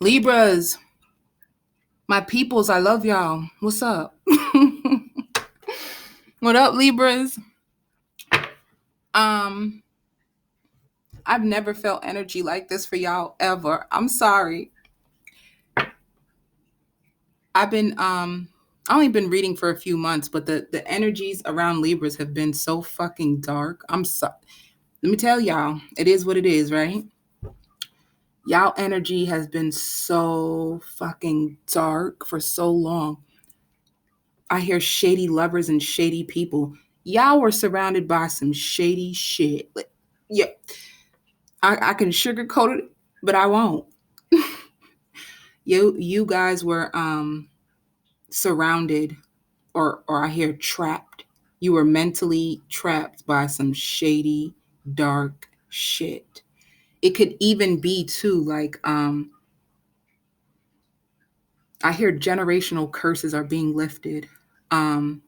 Libras, my peoples, I love y'all. What's up? What up, Libras? Um, I've never felt energy like this for y'all ever. I'm sorry. I've been I only been reading for a few months, but the energies around Libras have been so fucking dark. I'm so Let me tell y'all, it is what it is, right? Y'all energy has been so fucking dark for so long. I hear shady lovers and shady people. Y'all were surrounded by some shady shit. Like, yeah, I can sugarcoat it, but I won't. You guys were surrounded, or I hear trapped. You were mentally trapped by some shady, dark shit. It could even be too like I hear generational curses are being lifted. Um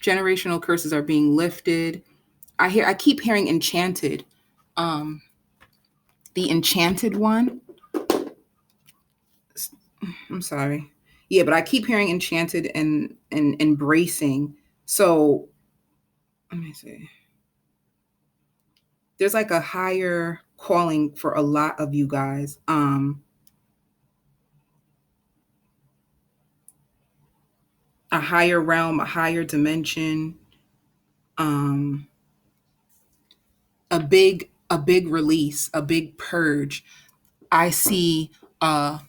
Generational curses are being lifted. I keep hearing enchanted. Um the enchanted one. I'm sorry. Yeah, but I keep hearing enchanted and embracing. So let me see. There's like a higher calling for a lot of you guys. A higher realm, a higher dimension, um, a big release, a big purge. I see a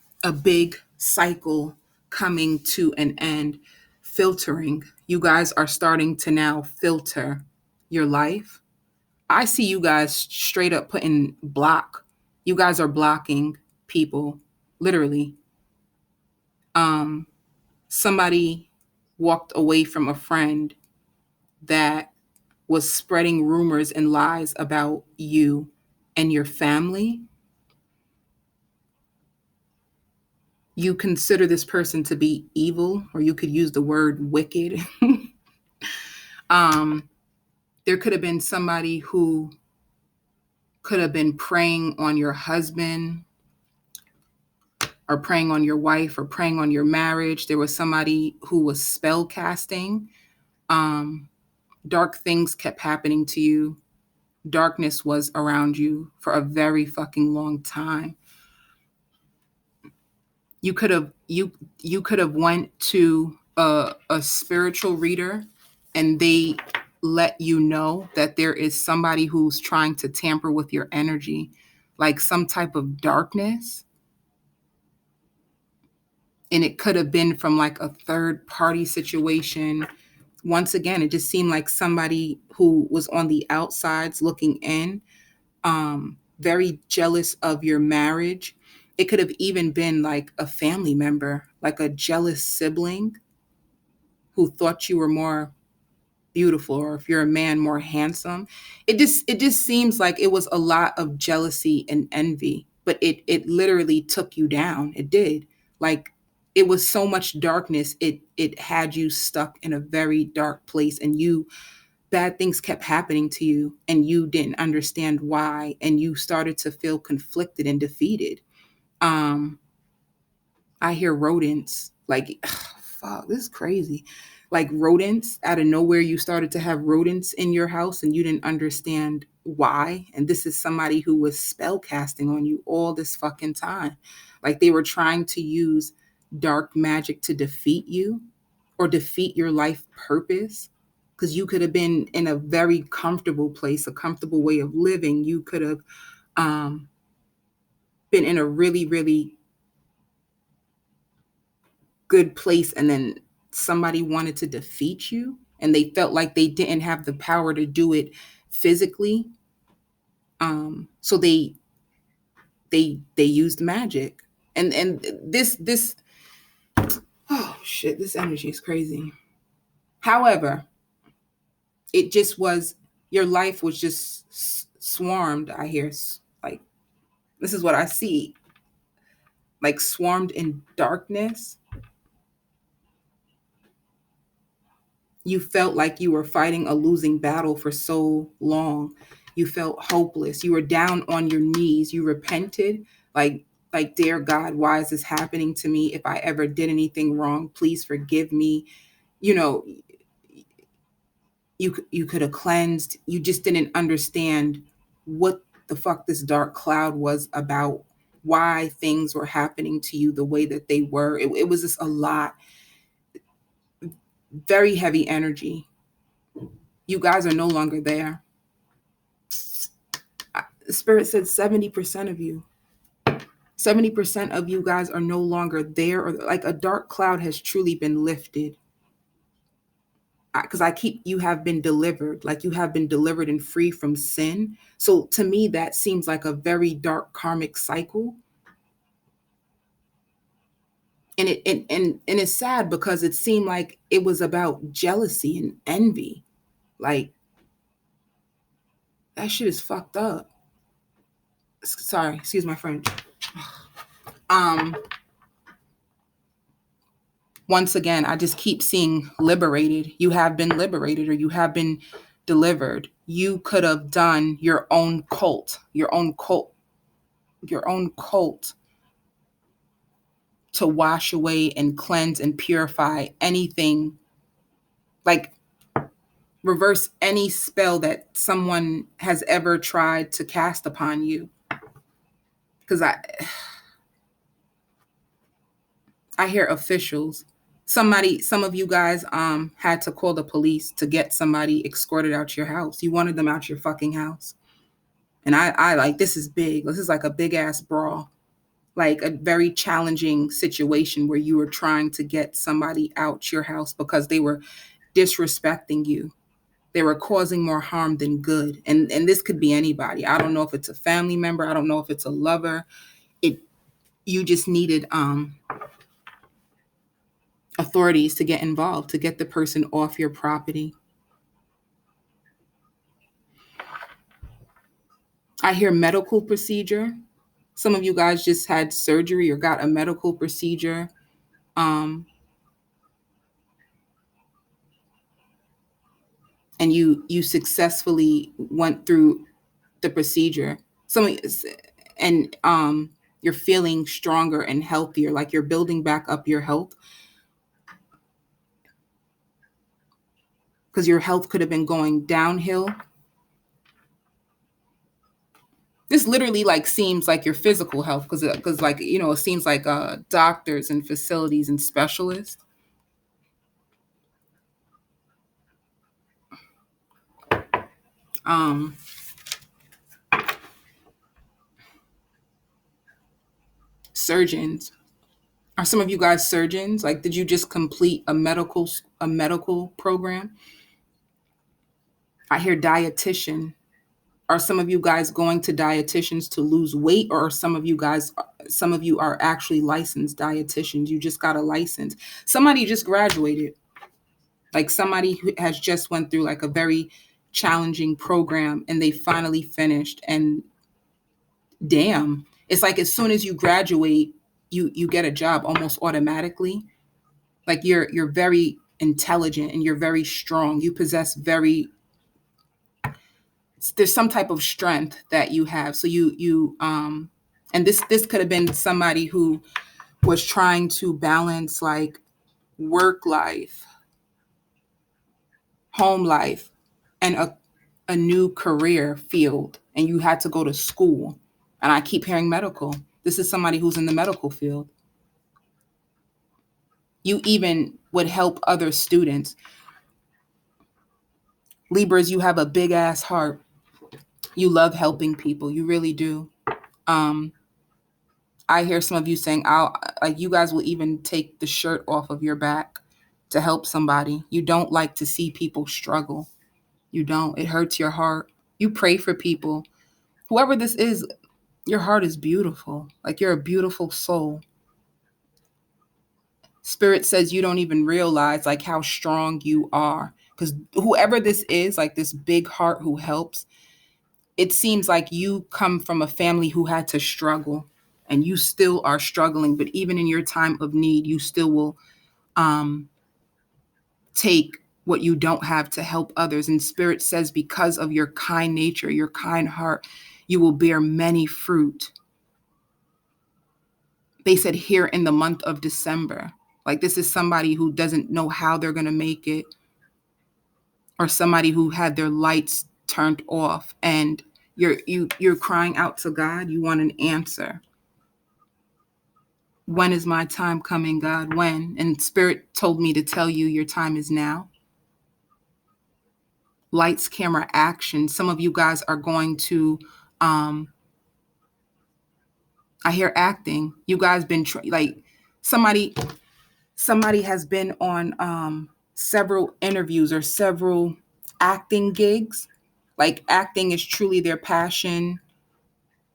big cycle coming to an end, filtering. You guys are starting to now filter your life. I see you guys straight up putting block. You guys are blocking people, literally. Um, Somebody walked away from a friend that was spreading rumors and lies about you and your family. You consider this person to be evil, or you could use the word wicked. um, there could have been somebody who could have been preying on your husband, or preying on your wife, or preying on your marriage. There was somebody who was spell casting. Um, Dark things kept happening to you. Darkness was around you for a very fucking long time. You could have went to a spiritual reader, and they let you know that there is somebody who's trying to tamper with your energy, like some type of darkness. And it could have been from like a third party situation. Once again, it just seemed like somebody who was on the outsides looking in, very jealous of your marriage. It could have even been like a family member, like a jealous sibling who thought you were more beautiful, or if you're a man, more handsome. It just seems like it was a lot of jealousy and envy, but it literally took you down. It did. Like, it was so much darkness, it had you stuck in a very dark place, and you bad things kept happening to you, and you didn't understand why, and you started to feel conflicted and defeated. um I hear rodents, like, fuck, this is crazy. Like rodents out of nowhere, you started to have rodents in your house, and you didn't understand why. And this is somebody who was spell casting on you all this fucking time. Like, they were trying to use dark magic to defeat you, or defeat your life purpose. Because you could have been in a very comfortable place, a comfortable way of living. You could have um, been in a really, really good place, and then somebody wanted to defeat you, and they felt like they didn't have the power to do it physically. So they used magic. And this oh shit, this energy is crazy. However, it just was, your life was just swarmed. I hear, like, this is what I see, like swarmed in darkness. You felt like you were fighting a losing battle for so long. You felt hopeless. You were down on your knees. You repented, like dear God, why is this happening to me? If I ever did anything wrong, please forgive me. You know, you could have cleansed. You just didn't understand what the fuck this dark cloud was about, why things were happening to you the way that they were. It was just a lot, very heavy energy. You guys are no longer there. The spirit said 70% of you. 70% of you guys are no longer there, or like a dark cloud has truly been lifted. Because you have been delivered, like you have been delivered and free from sin. So to me, that seems like a very dark karmic cycle. And it's sad because it seemed like it was about jealousy and envy. Like, that shit is fucked up. Sorry, excuse my French. Um, Once again, I just keep seeing liberated. You have been liberated, or you have been delivered. You could have done your own cult, to wash away and cleanse and purify anything, like reverse any spell that someone has ever tried to cast upon you. Because I hear officials. Some of you guys had to call the police to get somebody escorted out your house. You wanted them out your fucking house. And I like, this is big. This is like a big ass brawl. Like a very challenging situation where you were trying to get somebody out your house because they were disrespecting you. They were causing more harm than good. And this could be anybody. I don't know if it's a family member. I don't know if it's a lover. You just needed authorities to get involved, to get the person off your property. I hear medical procedure. Some of you guys just had surgery or got a medical procedure. And you successfully went through the procedure. And you're feeling stronger and healthier, like you're building back up your health. Because your health could have been going downhill. This literally like seems like your physical health, because like, it seems like doctors and facilities and specialists. Surgeons. Are some of you guys surgeons? Like, did you just complete a medical program? I hear dietitian. Are some of you guys going to dietitians to lose weight, or are some of you are actually licensed dietitians? You just got a license. Somebody just graduated. Like somebody who has just went through like a very challenging program and they finally finished, and damn, it's like as soon as you graduate, you get a job almost automatically. Like you're very intelligent and you're very strong. You possess there's some type of strength that you have. So and this could have been somebody who was trying to balance like work life, home life, and a new career field, and you had to go to school. And I keep hearing medical. This is somebody who's in the medical field. You even would help other students. Libras, you have a big ass heart. You love helping people. You really do. I hear some of you saying, you guys will even take the shirt off of your back to help somebody. You don't like to see people struggle. You don't. It hurts your heart. You pray for people. Whoever this is, your heart is beautiful. Like you're a beautiful soul. Spirit says you don't even realize like how strong you are. Because whoever this is, like this big heart who helps, it seems like you come from a family who had to struggle, and you still are struggling. But even in your time of need, you still will take what you don't have to help others. And Spirit says, because of your kind nature, your kind heart, you will bear many fruit. They said here in the month of December, like this is somebody who doesn't know how they're going to make it, or somebody who had their lights turned off, and you're crying out to God. You want an answer. When is my time coming, God? When? And Spirit told me to tell you your time is now. Lights, camera, action. Some of you guys are going to, I hear acting. You guys been like somebody has been on several interviews or several acting gigs. Like acting is truly their passion.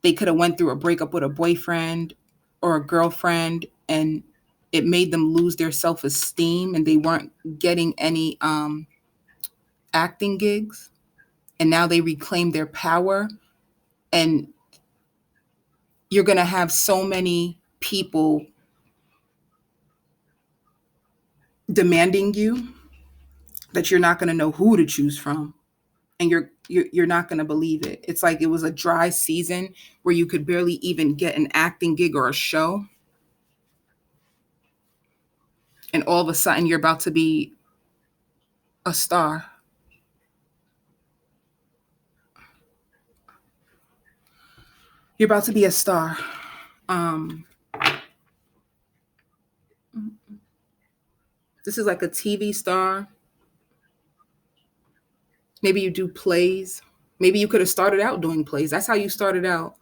They could have went through a breakup with a boyfriend or a girlfriend, and it made them lose their self-esteem, and they weren't getting any acting gigs. And now they reclaim their power, and you're going to have so many people demanding you that you're not going to know who to choose from, and you're not going to believe it. It's like it was a dry season where you could barely even get an acting gig or a show, and all of a sudden you're about to be a star. You're about to be a star. This is like a TV star. Maybe you do plays. Maybe you could have started out doing plays. That's how you started out.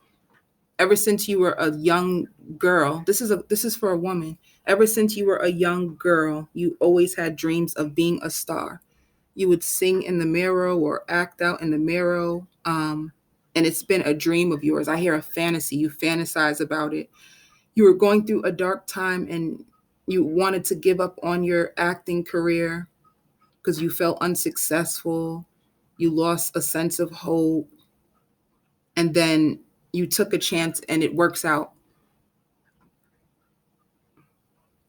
Ever since you were a young girl, this is for a woman. Ever since you were a young girl, you always had dreams of being a star. You would sing in the mirror or act out in the mirror. And it's been a dream of yours. I hear a fantasy. You fantasize about it. You were going through a dark time and you wanted to give up on your acting career because you felt unsuccessful. You lost a sense of hope. And then you took a chance and it works out.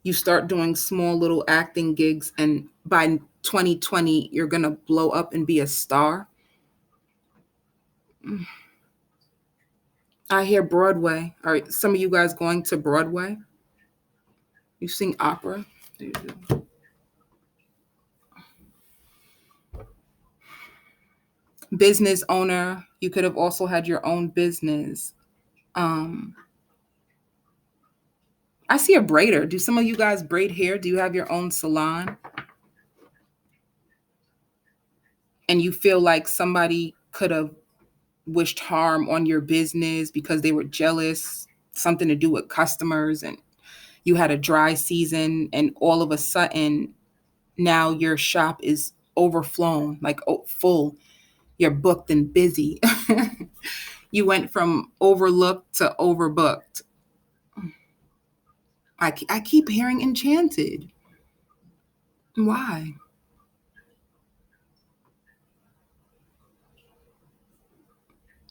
You start doing small little acting gigs, and by 2020, you're going to blow up and be a star. I hear Broadway. Are some of you guys going to Broadway? You sing opera? Business owner. You could have also had your own business. I see a braider. Do some of you guys braid hair? Do you have your own salon? And you feel like somebody could have wished harm on your business because they were jealous, something to do with customers, and you had a dry season, and all of a sudden now your shop is overflown, like full. You're booked and busy. You went from overlooked to overbooked. I keep hearing enchanted. Why?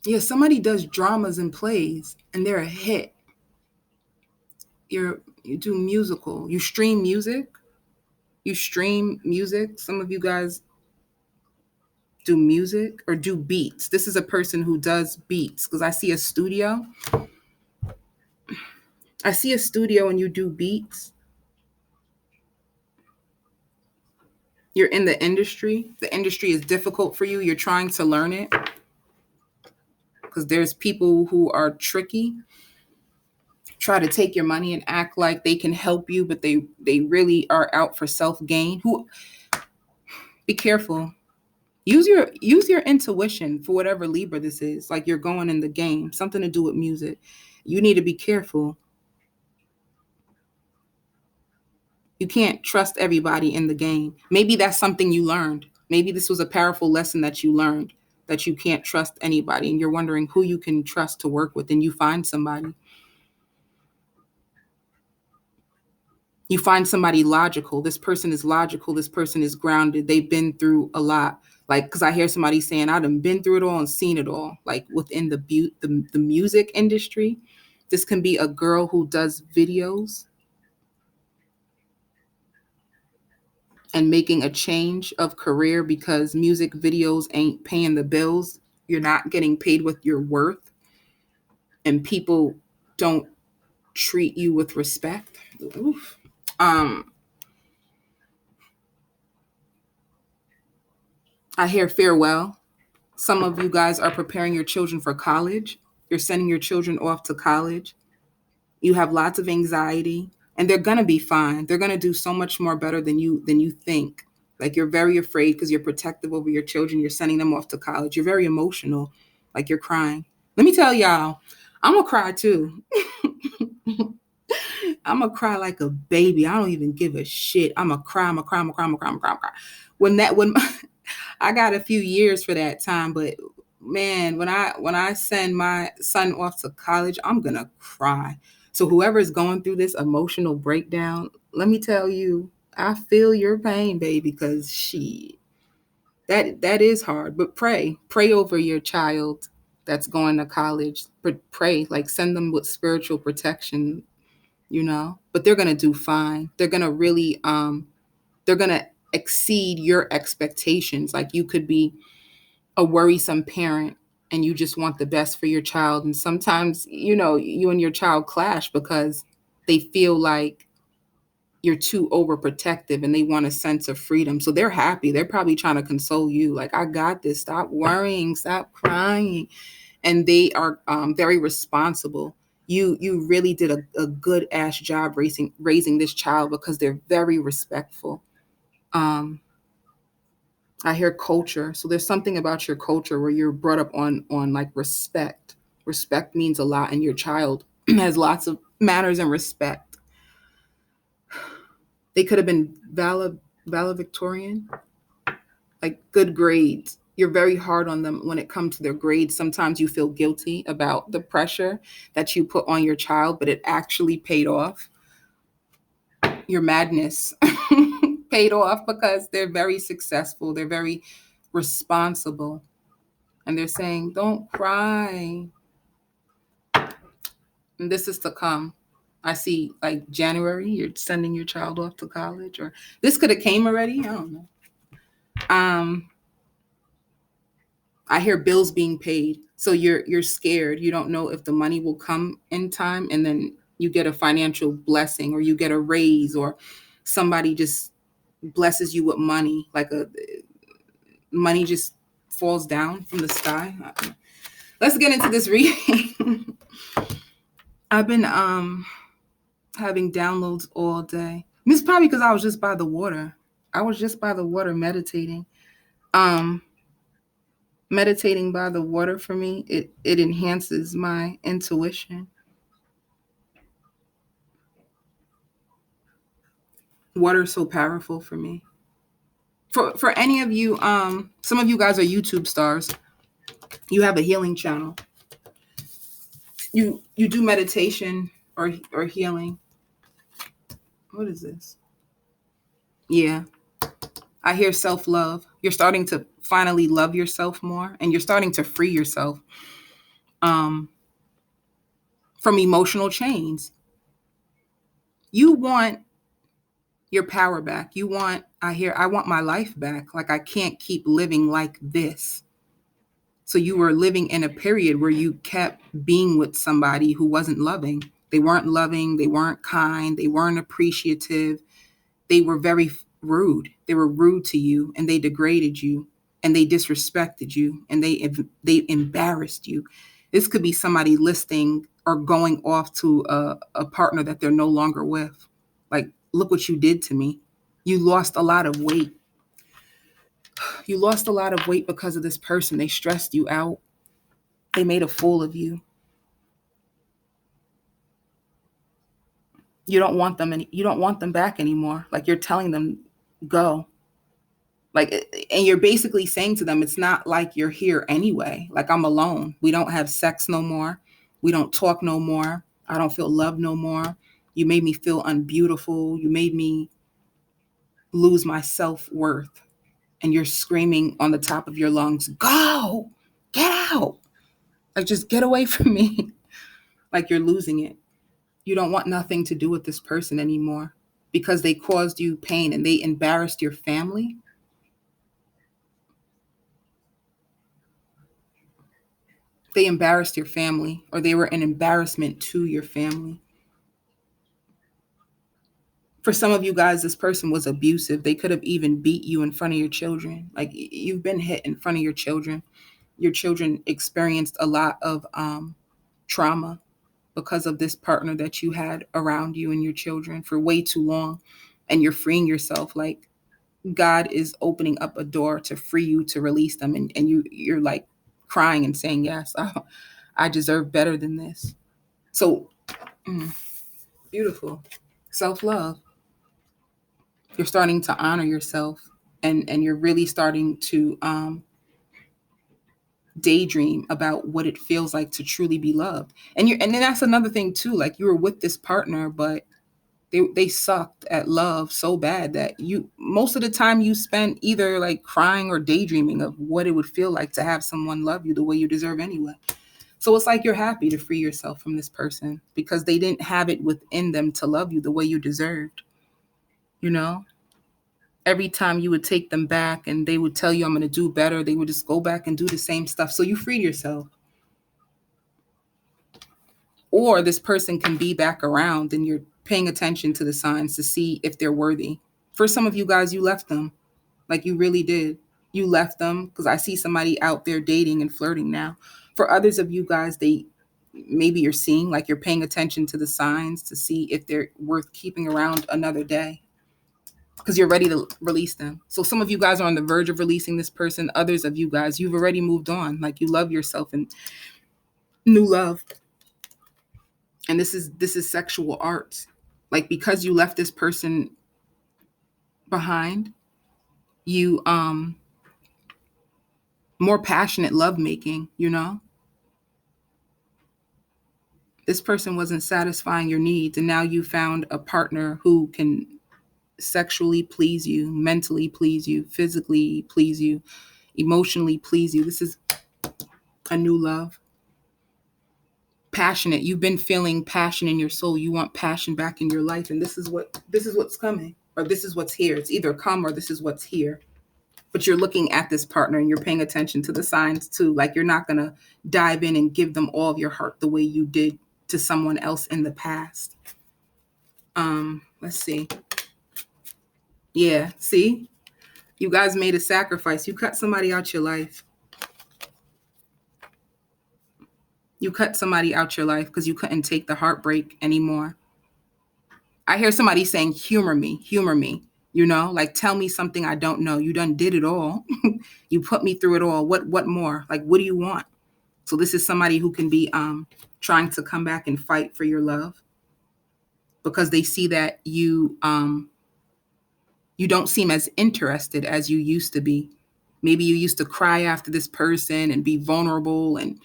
Yeah, somebody does dramas and plays and they're a hit. You do musical. You stream music. You stream music. Some of you guys do music or do beats. This is a person who does beats because I see a studio. I see a studio and you do beats. You're in the industry. The industry is difficult for you. You're trying to learn it because there's people who are tricky, try to take your money and act like they can help you, but they really are out for self-gain. Who Be careful. Use your intuition for whatever Libra this is. Like you're going in the game, something to do with music. You need to be careful. You can't trust everybody in the game. Maybe that's something you learned. Maybe this was a powerful lesson that you learned, that you can't trust anybody and you're wondering who you can trust to work with, and you find somebody. You find somebody logical. This person is logical. This person is grounded. They've been through a lot. Like, because I hear somebody saying, I done been through it all and seen it all. Like within the music industry, this can be a girl who does videos. and making a change of career because music videos ain't paying the bills. You're not getting paid with your worth, and people don't treat you with respect. Oof. Um, I hear farewell. Some of you guys are preparing your children for college. You're sending your children off to college. You have lots of anxiety, and they're gonna be fine. They're gonna do so much more better than you think. Like, you're very afraid because you're protective over your children. You're sending them off to college. You're very emotional, like you're crying. Let me tell y'all, I'm gonna cry too. I'm gonna cry like a baby. I don't even give a shit. I'm gonna cry. I'm gonna cry. I'm gonna cry. I'm gonna cry. I'm gonna cry. When I got a few years for that time, but man, when I send my son off to college, I'm gonna cry. So whoever is going through this emotional breakdown, let me tell you, I feel your pain, baby, because that is hard. But pray over your child that's going to college. But pray, like, send them with spiritual protection, But they're gonna do fine. They're gonna really they're gonna exceed your expectations. Like, you could be a worrisome parent and you just want the best for your child. And sometimes, you and your child clash because they feel like you're too overprotective and they want a sense of freedom. So they're happy. They're probably trying to console you. Like, I got this. Stop worrying. Stop crying. And they are very responsible. You really did a good ass job raising this child because they're very respectful. Um, I hear culture. So there's something about your culture where you're brought up on like respect. Respect means a lot, and your child has lots of manners and respect. They could have been valedictorian, like good grades. You're very hard on them when it comes to their grades. Sometimes you feel guilty about the pressure that you put on your child, but it actually paid off. Your madness paid off because they're very successful. They're very responsible. And they're saying, don't cry. And this is to come. I see, like, January, you're sending your child off to college, or this could have came already. I don't know. Um, I hear bills being paid. So you're scared. You don't know if the money will come in time, and then you get a financial blessing, or you get a raise, or somebody just blesses you with money, like a money just falls down from the sky. Let's get into this reading. I've been having downloads all day. It's probably because I was just by the water. I was just by the water meditating. Um, Meditating by the water, for me, it enhances my intuition. Water is so powerful for me. For any of you, some of you guys are YouTube stars. You have a healing channel. You do meditation or healing. What is this? Yeah. I hear self-love. You're starting to finally love yourself more, and you're starting to free yourself um, from emotional chains. You want your power back. I want my life back. Like, I can't keep living like this. So you were living in a period where you kept being with somebody who wasn't loving. They weren't loving. They weren't kind. They weren't appreciative. They were very rude. They were rude to you, and they degraded you, and they disrespected you, and they embarrassed you. This could be somebody listing or going off to a partner that they're no longer with. Like, look what you did to me. You lost a lot of weight. You lost a lot of weight because of this person. They stressed you out. They made a fool of you. You don't want them back anymore. Like, you're telling them, go. Like, and you're basically saying to them, it's not like you're here anyway. Like, I'm alone. We don't have sex no more. We don't talk no more. I don't feel love no more. You made me feel unbeautiful. You made me lose my self-worth. And you're screaming on the top of your lungs, go, get out. Like, just get away from me. Like, you're losing it. You don't want nothing to do with this person anymore. because they caused you pain and they embarrassed your family. They embarrassed your family, or they were an embarrassment to your family. For some of you guys, this person was abusive. They could have even beat you in front of your children. Like, you've been hit in front of your children. Your children experienced a lot of trauma because of this partner that you had around you and your children for way too long. And you're freeing yourself. Like, God is opening up a door to free you, to release them. And you're like crying and saying, yes, I deserve better than this. So, beautiful. Self-love. You're starting to honor yourself, and you're really starting to daydream about what it feels like to truly be loved. And then that's another thing too. Like, you were with this partner, but they sucked at love so bad that you, most of the time you spent either like crying or daydreaming of what it would feel like to have someone love you the way you deserve anyway. So it's like you're happy to free yourself from this person because they didn't have it within them to love you the way you deserved. You know, every time you would take them back and they would tell you, I'm going to do better, they would just go back and do the same stuff. So you freed yourself. Or this person can be back around and you're paying attention to the signs to see if they're worthy. For some of you guys, you left them. Like, you really did. You left them because I see somebody out there dating and flirting now. For others of you guys, maybe you're seeing, like, you're paying attention to the signs to see if they're worth keeping around another day because you're ready to release them. So some of you guys are on the verge of releasing this person. Others of you guys, you've already moved on. Like, you love yourself and new love. And this is sexual arts. Like, because you left this person behind, you more passionate lovemaking, you know? This person wasn't satisfying your needs, and now you found a partner who can sexually please you, mentally please you, physically please you, emotionally please you. This is a new love. Passionate. You've been feeling passion in your soul. You want passion back in your life, and this is what's coming, or this is what's here. It's either come or this is what's here. But you're looking at this partner and you're paying attention to the signs too. Like, you're not gonna dive in and give them all of your heart the way you did to someone else in the past. Let's see. Yeah, see? You guys made a sacrifice. You cut somebody out your life. You cut somebody out your life because you couldn't take the heartbreak anymore. I hear somebody saying, humor me, humor me. You know, like, tell me something I don't know. You done did it all. You put me through it all. What more? Like, what do you want? So this is somebody who can be trying to come back and fight for your love because they see that you don't seem as interested as you used to be. Maybe you used to cry after this person and be vulnerable, and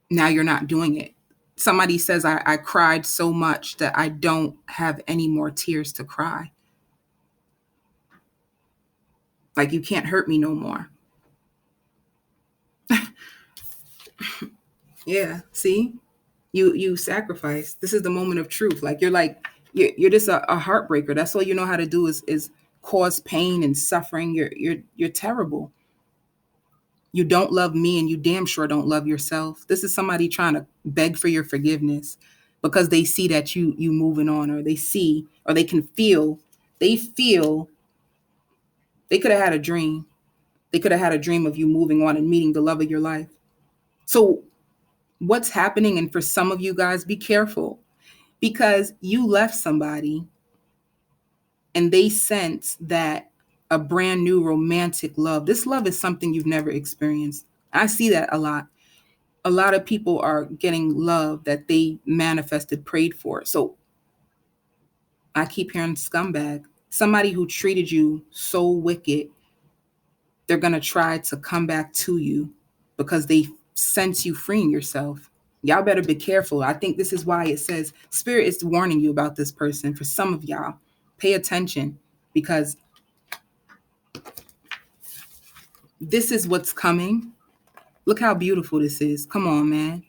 now you're not doing it. Somebody says, I cried so much that I don't have any more tears to cry. Like, you can't hurt me no more. Yeah, see? You sacrifice. This is the moment of truth. Like, you're just a heartbreaker. That's all you know how to do is cause pain and suffering. You're terrible. You don't love me, and you damn sure don't love yourself. This is somebody trying to beg for your forgiveness because they see that you moving on, or they see, or they can feel, they feel they could have had a dream. They could have had a dream of you moving on and meeting the love of your life. So what's happening, and for some of you guys, be careful because you left somebody and they sense that a brand new romantic love. This love is something you've never experienced. I see that a lot. A lot of people are getting love that they manifested, prayed for. So I keep hearing scumbag. Somebody who treated you so wicked, they're going to try to come back to you because they sense you freeing yourself. Y'all better be careful. I think this is why it says Spirit is warning you about this person. For some of y'all, pay attention because this is what's coming. Look how beautiful this is. Come on, man.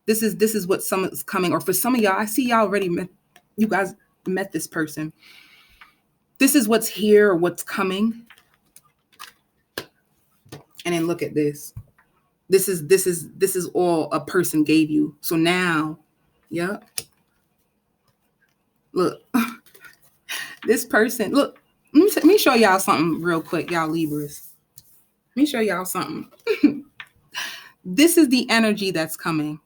This is what some is coming. Or for some of y'all, I see y'all already. You guys, met this person. This is what's here or what's coming. And then look at this. This is all a person gave you. So now, yeah. Look, this person, look, let me show y'all something real quick, y'all Libras. Let me show y'all something. This is the energy that's coming.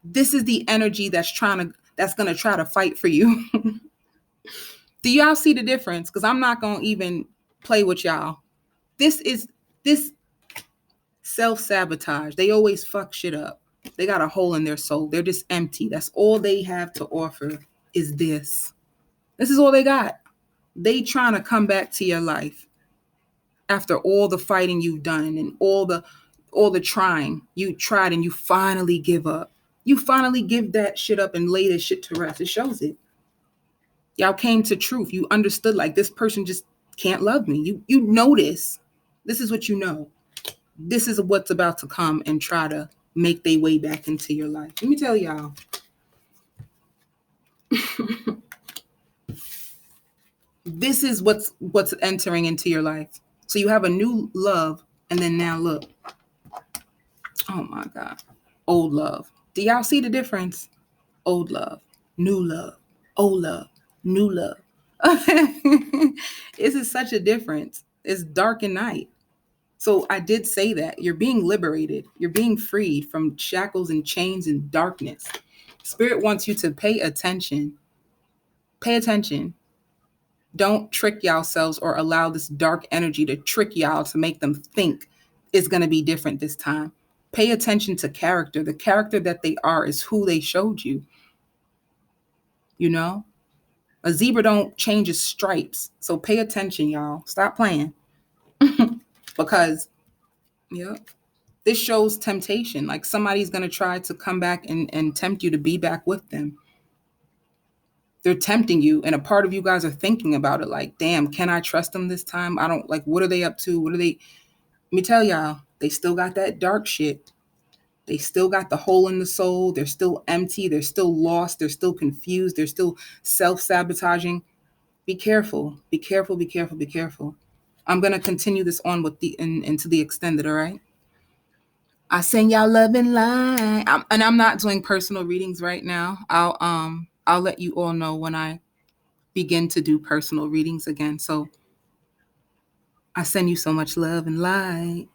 This is the energy that's gonna try to fight for you. Do y'all see the difference? Because I'm not gonna even play with y'all. This self-sabotage. They always fuck shit up. They got a hole in their soul. They're just empty. That's all they have to offer is this. This is all they got. They trying to come back to your life after all the fighting you've done and all the trying you tried, and you finally give up. You finally give that shit up and lay this shit to rest. It shows it. Y'all came to truth. You understood, like, this person just can't love me. You know this. This is what you know. This is what's about to come and try to make their way back into your life. Let me tell y'all. This is what's entering into your life. So you have a new love, and then now look. Oh my God. Old love. Do y'all see the difference? Old love, new love, old love, new love. This is such a difference. It's dark and night. So I did say that you're being liberated. You're being freed from shackles and chains and darkness. Spirit wants you to pay attention. Pay attention. Don't trick yourselves or allow this dark energy to trick y'all to make them think it's going to be different this time. Pay attention to character. The character that they are is who they showed you. You know? A zebra don't change its stripes. So pay attention, y'all. Stop playing. Because, yeah, this shows temptation. Like somebody's going to try to come back and tempt you to be back with them. They're tempting you, and a part of you guys are thinking about it like, damn, can I trust them this time? I don't, like, what are they up to? What are they? Let me tell y'all, they still got that dark shit. They still got the hole in the soul. They're still empty. They're still lost. They're still confused. They're still self-sabotaging. Be careful. Be careful. Be careful. Be careful. I'm going to continue this on with into the extended, all right? I send y'all love and light. And I'm not doing personal readings right now. I'll let you all know when I begin to do personal readings again. So I send you so much love and light.